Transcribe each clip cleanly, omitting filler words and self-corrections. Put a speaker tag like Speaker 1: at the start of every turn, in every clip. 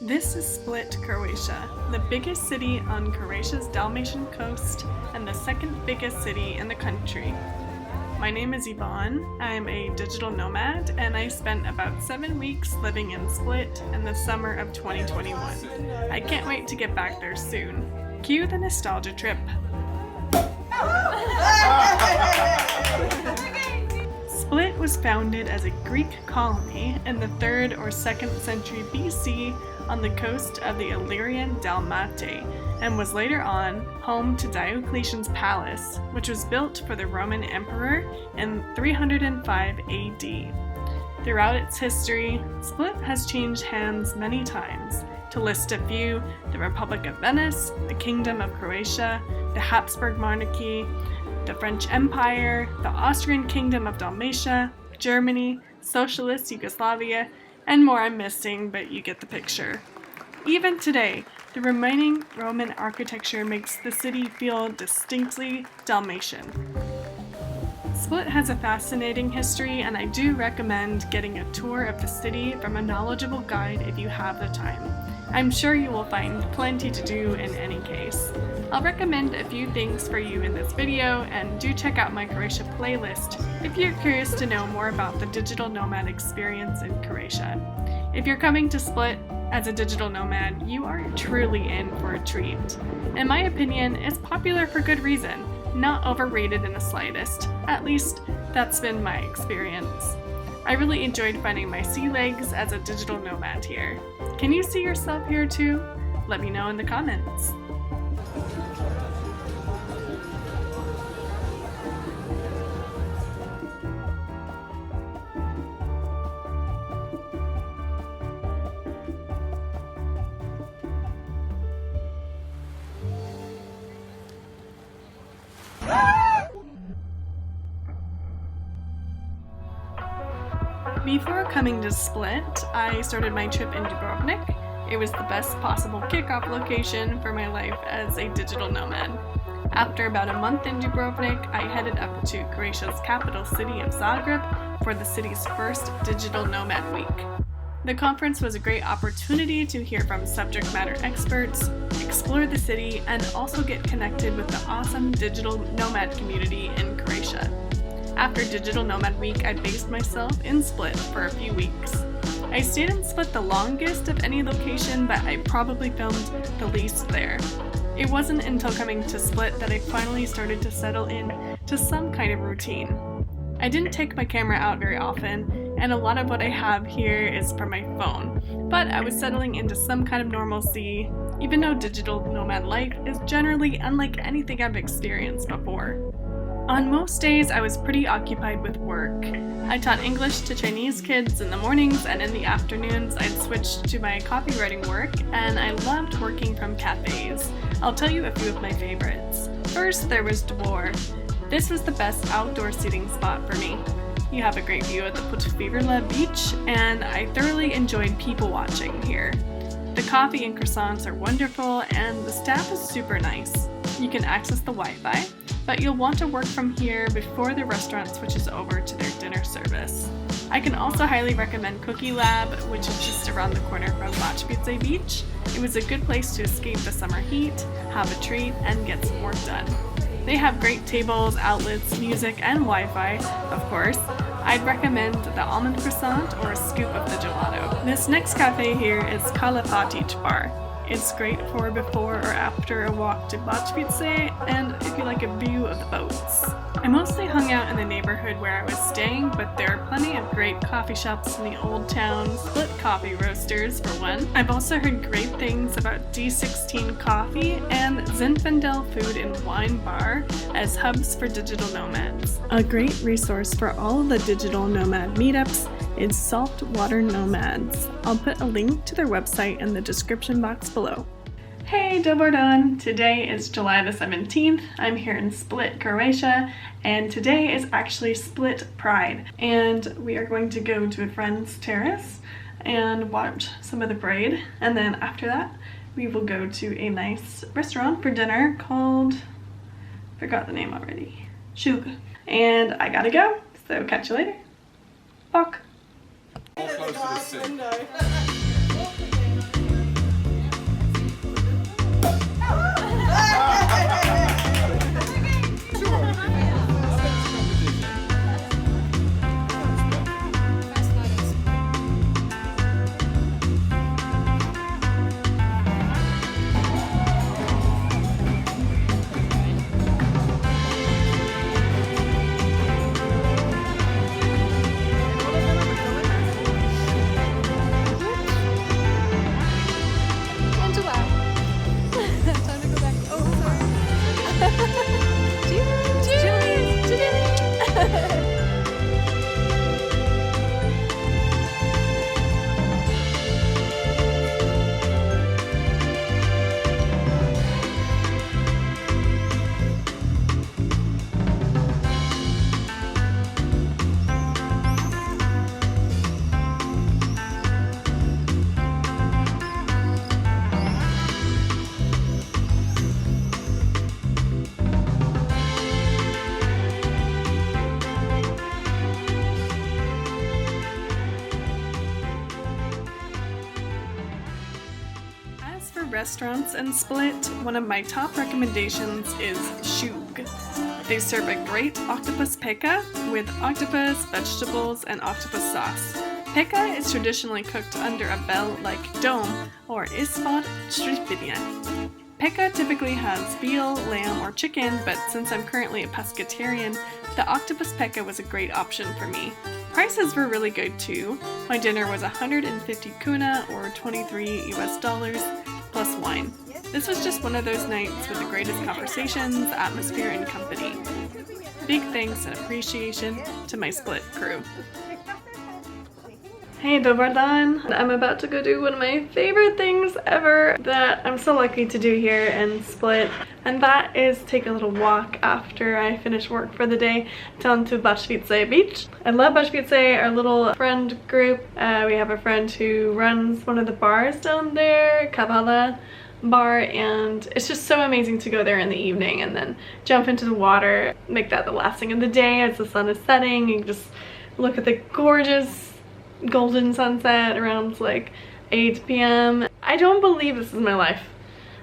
Speaker 1: This is Split, Croatia, the biggest city on Croatia's Dalmatian coast and the second biggest city in the country. My name is Yvonne. I am a digital nomad and I spent about 7 weeks living in Split in the summer of 2021. I can't wait to get back there soon. Cue the nostalgia trip. Split was founded as a Greek colony in the 3rd or 2nd century BC on the coast of the Illyrian Dalmatia and was later on home to Diocletian's palace, which was built for the Roman emperor in 305 AD. Throughout its history, Split has changed hands many times. To list a few, the Republic of Venice, the Kingdom of Croatia, the Habsburg monarchy, the French Empire, the Austrian Kingdom of Dalmatia, Germany, Socialist Yugoslavia, and more I'm missing, but you get the picture. Even today, the remaining Roman architecture makes the city feel distinctly Dalmatian. Split has a fascinating history, and I do recommend getting a tour of the city from a knowledgeable guide if you have the time. I'm sure you will find plenty to do in any case. I'll recommend a few things for you in this video, and do check out my Croatia playlist if you're curious to know more about the digital nomad experience in Croatia. If you're coming to Split as a digital nomad, you are truly in for a treat. In my opinion, it's popular for good reason, not overrated in the slightest. At least, that's been my experience. I really enjoyed finding my sea legs as a digital nomad here. Can you see yourself here too? Let me know in the comments. Before coming to Split, I started my trip in Dubrovnik. It was the best possible kickoff location for my life as a digital nomad. After about a month in Dubrovnik, I headed up to Croatia's capital city of Zagreb for the city's first Digital Nomad Week. The conference was a great opportunity to hear from subject matter experts, explore the city, and also get connected with the awesome digital nomad community in Croatia. After Digital Nomad Week, I based myself in Split for a few weeks. I stayed in Split the longest of any location, but I probably filmed the least there. It wasn't until coming to Split that I finally started to settle in to some kind of routine. I didn't take my camera out very often, and a lot of what I have here is from my phone, but I was settling into some kind of normalcy, even though digital nomad life is generally unlike anything I've experienced before. On most days, I was pretty occupied with work. I taught English to Chinese kids in the mornings, and in the afternoons I'd switched to my copywriting work, and I loved working from cafes. I'll tell you a few of my favorites. First, there was Dvor. This was the best outdoor seating spot for me. You have a great view of the Putfirla beach, and I thoroughly enjoyed people watching here. The coffee and croissants are wonderful, and the staff is super nice. You can access the Wi-Fi, but you'll want to work from here before the restaurant switches over to their dinner service. I can also highly recommend Cookie Lab, which is just around the corner from Bačvice beach. It was a good place to escape the summer heat, have a treat, and get some work done. They have great tables, outlets, music, and Wi-Fi, of course. I'd recommend the almond croissant or a scoop of the gelato. This next cafe here is Kavala Bar. It's great for before or after a walk to Bačvice, and if you like a view of the boats. I mostly hung out in the neighborhood where I was staying, but there are plenty of great coffee shops in the old town, Split coffee roasters for one. I've also heard great things about D16 Coffee and Zinfandel Food and Wine Bar as hubs for digital nomads. A great resource for all of the digital nomad meetups is Saltwater Nomads. I'll put a link to their website in the description box below. Hey, dobar dan! Today is July the 17th. I'm here in Split, Croatia, and today is actually Split Pride. And we are going to go to a friend's terrace and watch some of the parade. And then after that, we will go to a nice restaurant for dinner called, forgot the name already, Shuga. And I gotta go, so catch you later. Bok!
Speaker 2: Close to the sea.
Speaker 1: For restaurants in Split, one of my top recommendations is Shug. They serve a great octopus peka with octopus, vegetables, and octopus sauce. Peka is traditionally cooked under a bell-like dome, or isbad strippinje. Peka typically has veal, lamb, or chicken, but since I'm currently a pescatarian, the octopus peka was a great option for me. Prices were really good too. My dinner was 150 kuna, or $23 plus wine. This was just one of those nights with the greatest conversations, atmosphere, and company. Big thanks and appreciation to my Split crew. Hey, dobar dan! I'm about to go do one of my favorite things ever that I'm so lucky to do here in Split, and that is take a little walk after I finish work for the day down to Bačvice beach. I love Bačvice, our little friend group. We have a friend who runs one of the bars down there, Kavala bar, and it's just so amazing to go there in the evening and then jump into the water, make that the last thing of the day as the sun is setting. You just look at the gorgeous golden sunset around like 8 p.m. I don't believe this is my life.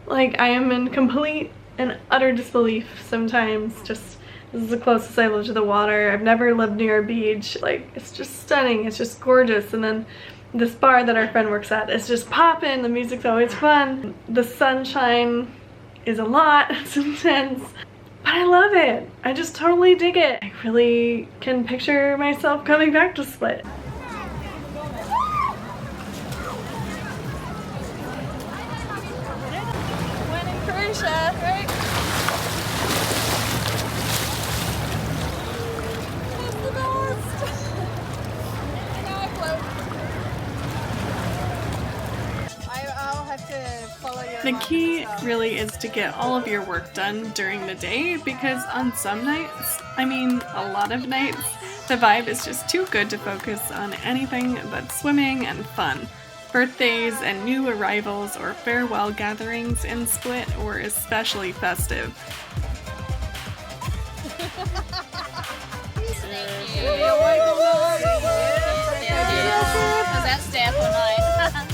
Speaker 1: Like, I am in complete and utter disbelief sometimes. Just, this is the closest I live to the water. I've never lived near a beach. Like, it's just stunning, it's just gorgeous. And then this bar that our friend works at is just popping, the music's always fun. The sunshine is a lot, it's intense. But I love it. I just totally dig it. I really can picture myself coming back to Split.
Speaker 2: Croatia, right? It's the best! Now I float. I'll have to follow your
Speaker 1: The key really is to get all of your work done during the day, because on some nights, I mean a lot of nights, the vibe is just too good to focus on anything but swimming and fun. Birthdays and new arrivals or farewell gatherings in Split were especially festive.
Speaker 2: Thank you. Was that staff or not?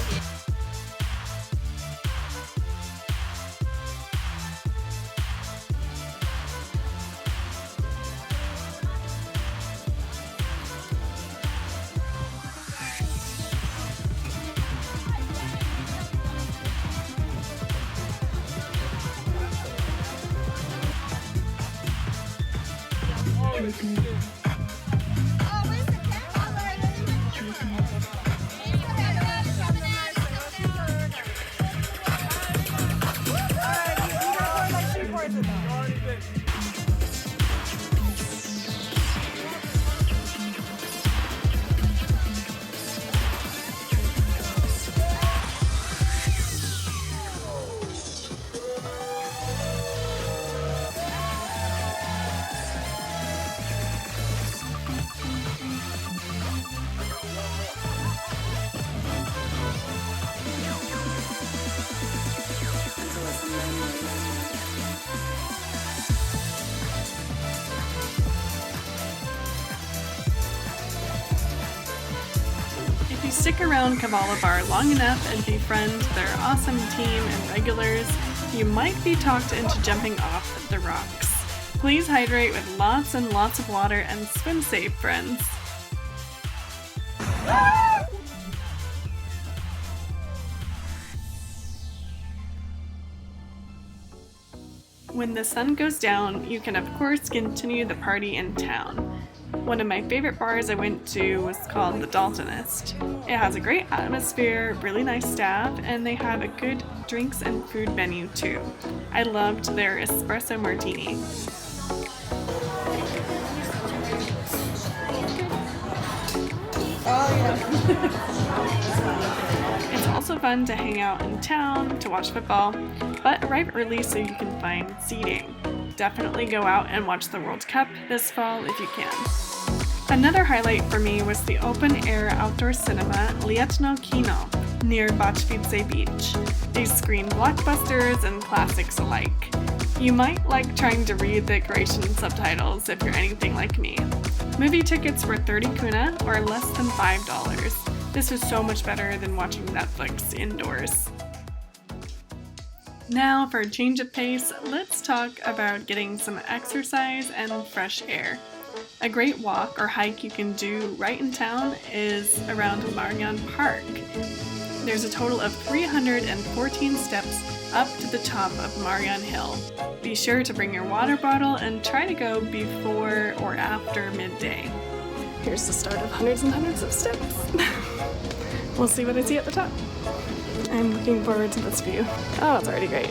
Speaker 1: If you stick around Kavala bar long enough and befriend their awesome team and regulars, you might be talked into jumping off the rocks. Please hydrate with lots and lots of water and swim safe, friends. When the sun goes down, you can of course continue the party in town. One of my favorite bars I went to was called The Daltonist. It has a great atmosphere, really nice staff, and they have a good drinks and food menu too. I loved their espresso martini. It's also fun to hang out in town, to watch football, but arrive early so you can find seating. Definitely go out and watch the World Cup this fall if you can. Another highlight for me was the open-air outdoor cinema Lietno Kino near Bačvice beach. They screen blockbusters and classics alike. You might like trying to read the Croatian subtitles if you're anything like me. Movie tickets were 30 kuna or less than $5. This was so much better than watching Netflix indoors. Now for a change of pace, let's talk about getting some exercise and fresh air. A great walk or hike you can do right in town is around Marjan Park. There's a total of 314 steps up to the top of Marjan Hill. Be sure to bring your water bottle and try to go before or after midday. Here's the start of hundreds and hundreds of steps. We'll see what I see at the top. I'm looking forward to this view. Oh, it's already great.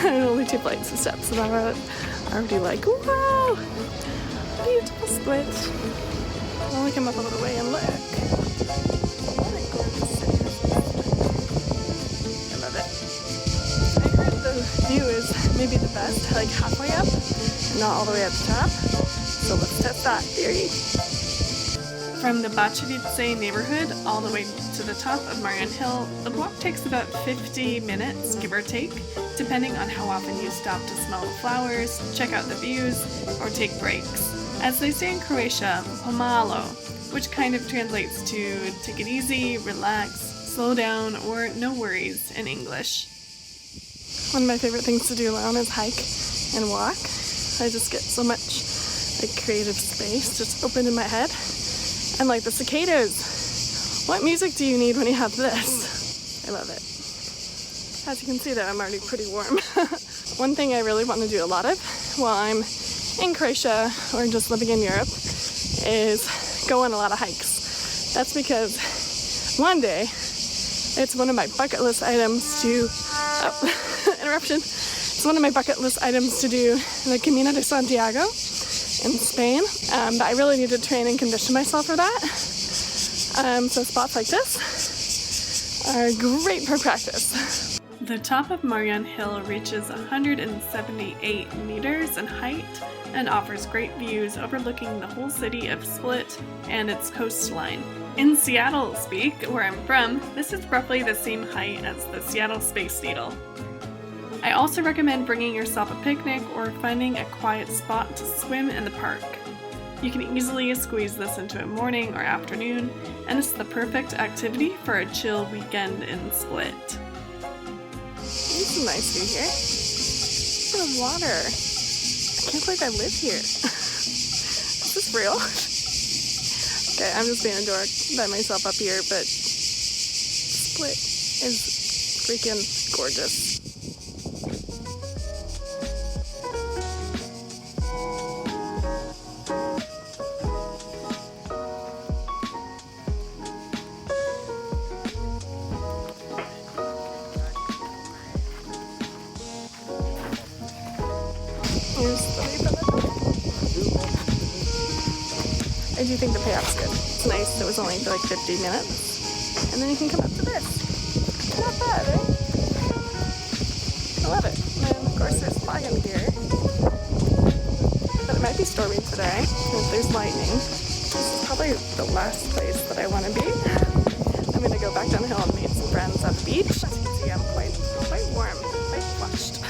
Speaker 1: Only 2 flights of steps, and I'm already like, wow! Beautiful split. I'll only come up a little way and look. What a gorgeous city. I love it. I heard the view is maybe the best, like halfway up, and not all the way at the top. So let's test that theory. From the Bačvice neighborhood all the way to the top of Marjan Hill, the walk takes about 50 minutes, give or take, depending on how often you stop to smell the flowers, check out the views, or take breaks. As they say in Croatia, pomalo, which kind of translates to take it easy, relax, slow down, or no worries in English. One of my favorite things to do alone is hike and walk. I just get so much creative space just open in my head. And like the cicadas. What music do you need when you have this? I love it. As you can see though, I'm already pretty warm. One thing I really want to do a lot of while I'm in Croatia or just living in Europe is go on a lot of hikes. That's because one day it's one of my bucket list items to, interruption. It's one of my bucket list items to do the Camino de Santiago in Spain, but I really need to train and condition myself for that. So spots like this are great for practice. The top of Marjan Hill reaches 178 meters in height and offers great views overlooking the whole city of Split and its coastline. In Seattle speak, where I'm from, this is roughly the same height as the Seattle Space Needle. I also recommend bringing yourself a picnic or finding a quiet spot to swim in the park. You can easily squeeze this into a morning or afternoon, and it's the perfect activity for a chill weekend in Split. It's a nice view here. Look at the water. I can't believe I live here. Is this real? Okay, I'm just being a dork by myself up here, but Split is freaking gorgeous. I do think the payoff's good. It's nice. It was only for like 50 minutes. And then you can come up to this. Not bad, eh? I love it. And of course there's fog in here. But it might be stormy today if there's lightning. This is probably the last place that I want to be. I'm going to go back down the hill and meet some friends at the beach. As you can see, I'm quite warm, quite flushed.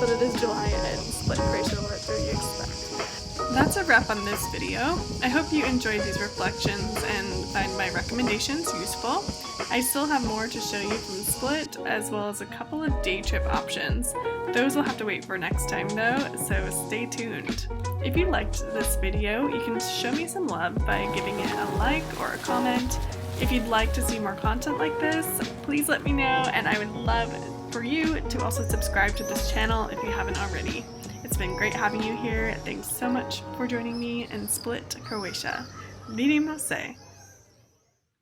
Speaker 1: But it is July and Split, Croatia, what do you expect? That's a wrap on this video. I hope you enjoyed these reflections and find my recommendations useful. I still have more to show you from Split, as well as a couple of day trip options. Those will have to wait for next time though, so stay tuned. If you liked this video, you can show me some love by giving it a like or a comment. If you'd like to see more content like this, please let me know, and I would love for you to also subscribe to this channel if you haven't already. It's been great having you here. Thanks so much for joining me in Split, Croatia. Vidimo se!